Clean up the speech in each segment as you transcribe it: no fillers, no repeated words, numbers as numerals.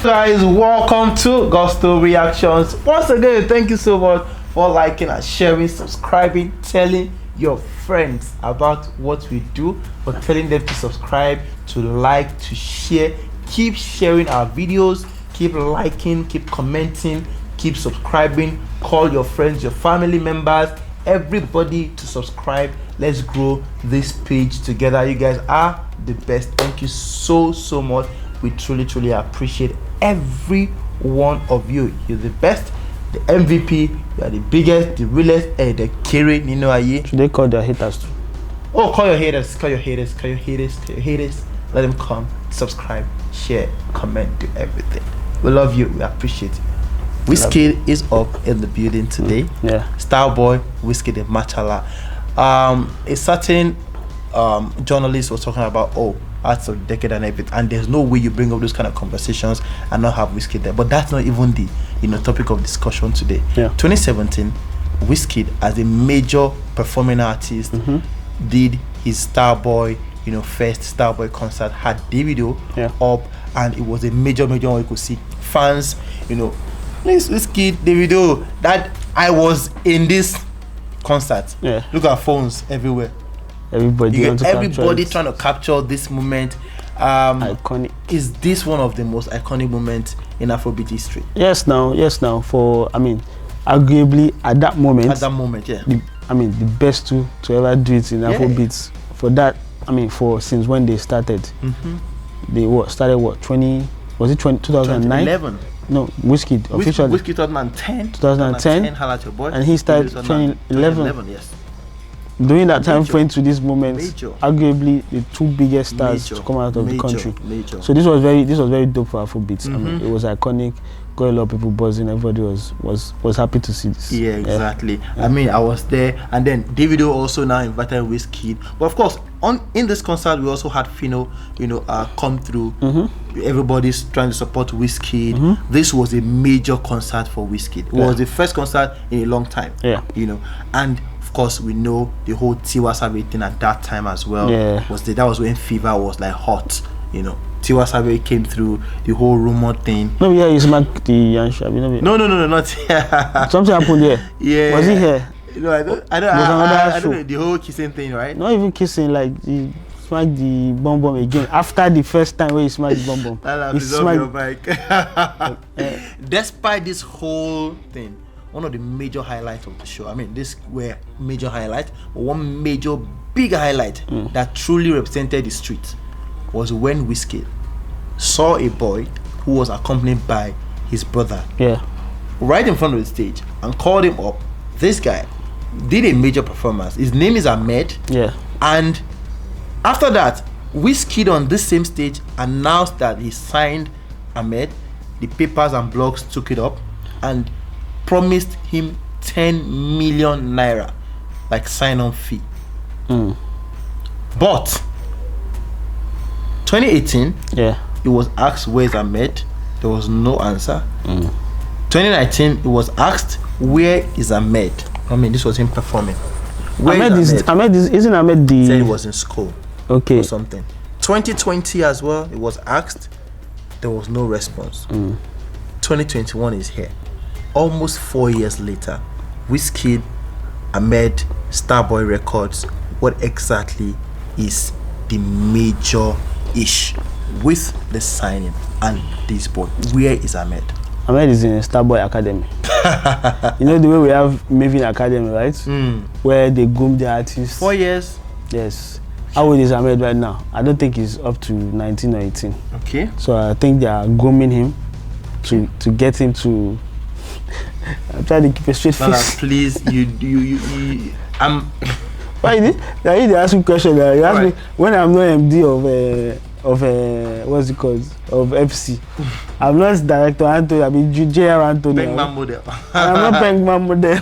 Guys, welcome to Gusto Reactions. Once again, thank you so much for liking and sharing, subscribing, telling your friends about what we do, for telling them to subscribe, to like, to share. Keep sharing our videos, keep liking, keep commenting, keep subscribing. Call your friends, your family members, everybody to subscribe. Let's grow this page together. You guys are the best. Thank you so much. We truly appreciate every one of you. You're the best, the MVP. You are the biggest, the realest, and the Kiri Nino Aye. Should they call their haters too? Oh, call your haters, call your haters, call your haters, call your haters. Let them come, subscribe, share, comment, do everything. We love you, we appreciate you. Wizkid is up in the building today. Yeah. Starboy, Wizkid, and Machala. A certain journalist was talking about arts of the decade and everything, and there's no way you bring up those kind of conversations and not have Wizkid there. But that's not even the topic of discussion today. Yeah. 2017, Wizkid as a major performing artist did his Starboy, first Starboy concert, had Davido up, and it was a major one. You could see fans, please Wizkid, Davido. That I was in this concert. Yeah. Look at phones everywhere. Everybody trying to capture this moment. Iconic. Is this one of the most iconic moments in Afrobeat history? Yes, now. For arguably at that moment. Yeah. The best to ever do it in Afrobeats. For that, for since when they started. They started 2009? 2011. No, Wizkid officially. Wizkid 2010. 2010. Holla at your boy. And he started 2011. Yes. During that time frame to this moment, arguably the two biggest stars to come out of the country. So this was very dope for Afrobeats. It was iconic. Got a lot of people buzzing. Everybody was happy to see this. Yeah, exactly. I was there, and then Davido also now invited Wizkid. But of course, in this concert we also had Fino, come through. Everybody's trying to support Wizkid. This was a major concert for Wizkid. It was the first concert in a long time. Yeah. And of course we know the whole Tiwa Savage thing at that time as well. Yeah. That was when Fever was like hot. Tiwa Savage came through, the whole rumor thing. No, yeah, he smacked the Yansha. No, not here. Something happened there. Yeah. Was he here? I don't know the whole kissing thing, right? Not even kissing, like he smacked the bomb again. After the first time where he smacked the bomb. He smacked your mic. Despite this whole thing, one of the major highlights of the show, this were major highlights, but one major big highlight that truly represented the street was when Wizkid saw a boy who was accompanied by his brother right in front of the stage and called him up. This guy did a major performance. His name is Ahmed. And after that, Wizkid on this same stage announced that he signed Ahmed. The papers and blogs took it up and promised him 10 million naira like sign-on fee. But 2018, he was asked where's Ahmed. There was no answer. 2019, he was asked where is Ahmed. This was him performing. Isn't Ahmed the? He said he was in school. Okay. Or something. 2020 as well, he was asked. There was no response. 2021 is here. Almost 4 years later, Wizkid, Ahmed, Starboy Records. What exactly is the major issue with the signing and this boy? Where is Ahmed? Ahmed is in Starboy Academy. The way we have Maven Academy, right? Where they groom the artists. 4 years? Yes. How old is Ahmed right now? I don't think he's up to 19 or 18. Okay. So I think they are grooming him to get him to. I'm trying to keep a straight face. Please, Why did they ask me a question? You asked me when I'm not MD of what's it called, of FC. I'm not director Anthony. JR Anthony. Pengman model. I'm not Pengman model.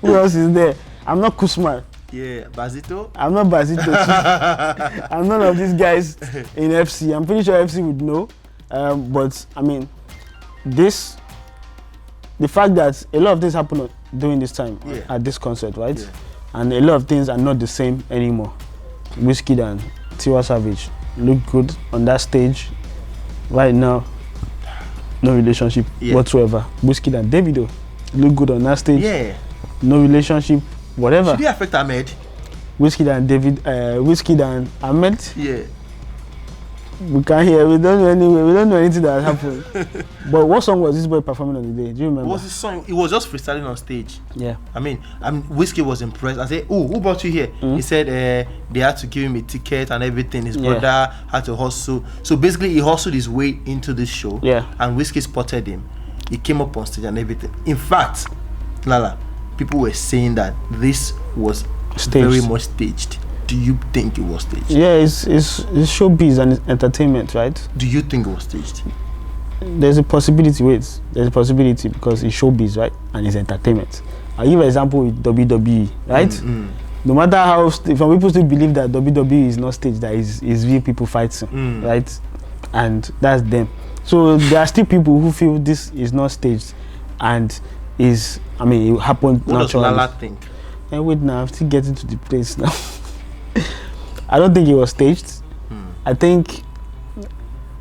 Who else is there? I'm not Kusman. Yeah, Bazito. I'm not Bazito. I'm none of these guys in FC. I'm pretty sure FC would know. But the fact that a lot of things happen during this time at this concert, right? Yeah. And a lot of things are not the same anymore. Wizkid and Tiwa Savage look good on that stage right now. no relationship whatsoever. Wizkid and Davido look good on that stage. Yeah. No relationship, whatever. Should he affect Ahmed? Wizkid and Ahmed. Yeah. We can't hear. We don't know anyway. We don't know anything that happened. But what song was this boy performing on the day? Do you remember? What was his song? It was just freestyling on stage. Yeah. I mean, Wizkid was impressed. I said, "Oh, who brought you here?" He said, "They had to give him a ticket and everything. His brother had to hustle. So basically, he hustled his way into this show. Yeah. And Wizkid spotted him. He came up on stage and everything. In fact, Lala, people were saying that this was very much staged. Do you think it was staged? Yeah, it's showbiz and it's entertainment, right? Do you think it was staged? There's a possibility. Wait, there's a possibility because it's showbiz, right? And it's entertainment. I'll give an example with WWE, right? No matter how some people still believe that WWE is not staged, that is real people fighting, right? And that's them. So there are still people who feel this is not staged, and it happened naturally. What does Lala think? And wait now, I'm still getting to the place now. I don't think it was staged. I think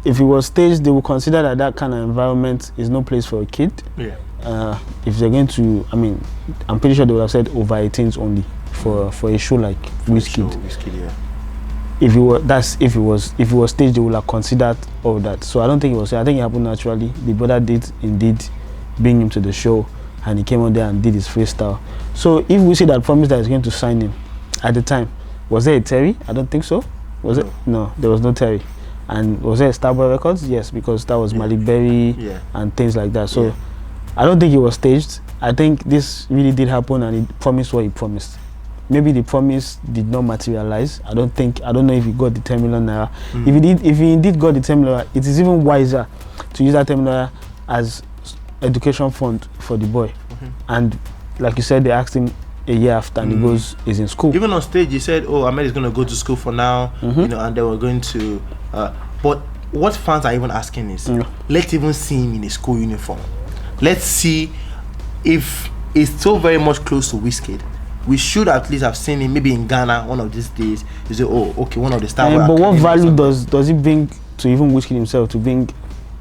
if it was staged, they would consider that kind of environment is no place for a kid. Yeah. If they're going to, I'm pretty sure they would have said over 18s only for a show like Wizkid. Yeah. If it was staged, they would have considered all that. So I don't think it was. I think it happened naturally. The brother did indeed bring him to the show, and he came on there and did his freestyle. So if we see that promise that he's going to sign him at the time, was there a Terry? I don't think so. Was it? No, there was no Terry. And was there a Starboy Records? Yes, because that was Malik Berry and things like that. So I don't think it was staged. I think this really did happen, and he promised what he promised. Maybe the promise did not materialize. I don't know if he got the 10 million naira. If he indeed got the 10 million naira, it is even wiser to use that 10 million naira as education fund for the boy. And like you said, they asked him a year after, and he is in school. Even on stage, he said, "Oh, Ahmed is going to go to school for now," and they were going to. But what fans are even asking is, let's even see him in a school uniform. Let's see if it's so very much close to Wizkid. We should at least have seen him maybe in Ghana one of these days. You say, "Oh, okay, one of the Starboy." But what value does it bring to even Wizkid himself to bring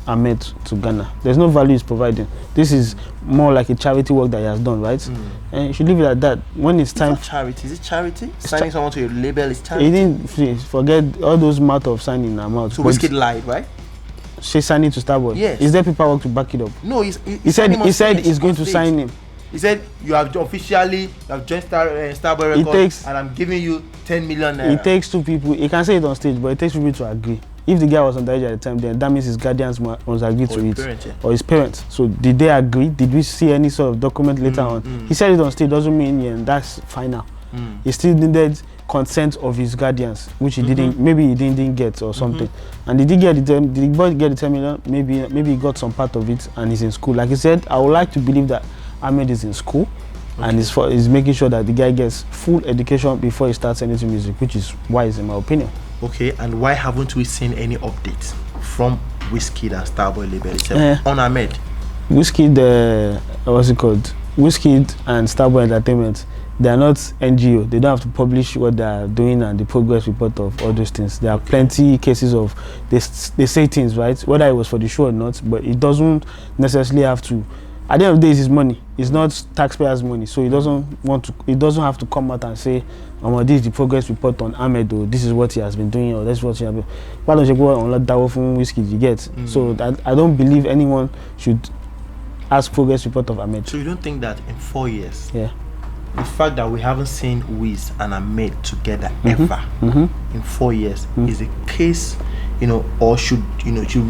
Ahmed to Ghana? There's no value he's providing. This is more like a charity work that he has done, right? And you should leave it at that. When it's time, not charity. Is it charity? Signing someone to your label is charity. He didn't forget all those matter of signing them out. So Wizkid lied, right? She signed it to Starboy. Yes. Is there paperwork to back it up? No, he said he's going to sign him. He said you have officially joined Starboy Records, and I'm giving you 10 million naira. It takes two people. He can say it on stage, but it takes people to agree. If the guy was underage at the time, then that means his guardians must agree to it, or his parents. So did they agree? Did we see any sort of document later on? He said it on stage, doesn't mean that's final. He still needed consent of his guardians, which he didn't. Maybe he didn't get or something. And did he get the 10? Did the boy get the 10 million? Maybe he got some part of it, and he's in school. Like he said, I would like to believe that Ahmed is in school, and is making sure that the guy gets full education before he starts anything music, which is wise in my opinion. Okay, and why haven't we seen any updates from Wizkid and Starboy label itself on Ahmed? Wizkid, what's it called? Wizkid and Starboy Entertainment, they are not NGO. They don't have to publish what they are doing and the progress report of all those things. There are plenty cases of they say things, right? Whether it was for the show or not, but it doesn't necessarily have to. At the end of the day, it's his money. It's not taxpayers' money, so he doesn't want to. He doesn't have to come out and say, "This is the progress report on Ahmed, or this is what he has been doing, or that's what he has been." Why don't you go on that dawo from Wizkid? You get. So that I don't believe anyone should ask progress report of Ahmed. So you don't think that in 4 years, the fact that we haven't seen Wiz and Ahmed together ever in 4 years is a case, or should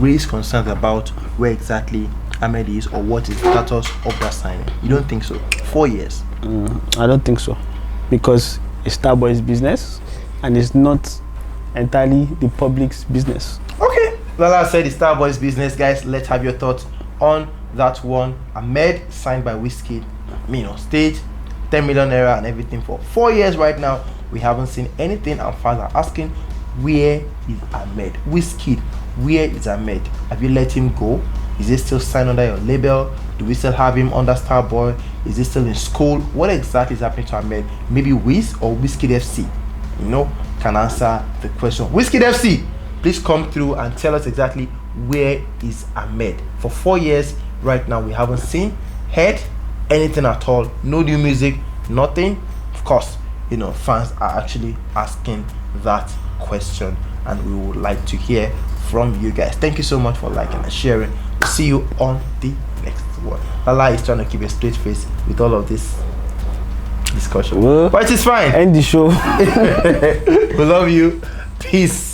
raise concerns about where exactly Ahmed is, or what is the status of that signing? You don't think so? 4 years? I don't think so, because it's Starboy's business and it's not entirely the public's business. Okay, Lala said it's Starboy's business. Guys, let's have your thoughts on that one. Ahmed signed by Wizkid, stage 10 million naira and everything for 4 years. Right now we haven't seen anything, and fans are asking, where is Ahmed? Wizkid, where is Ahmed? Have you let him go? Is he still signed under your label? Do we still have him under Starboy? Is he still in school? What exactly is happening to Ahmed? Maybe Wiz or Wizkid FC, can answer the question. Wizkid FC, please come through and tell us exactly where is Ahmed? For 4 years right now, we haven't seen, heard anything at all. No new music, nothing. Of course, you know, fans are actually asking that question, and we would like to hear from you guys. Thank you so much for liking and sharing. We'll see you on the next one. Lala is trying to keep a straight face with all of this discussion, but it's fine. End the show. We love you. Peace.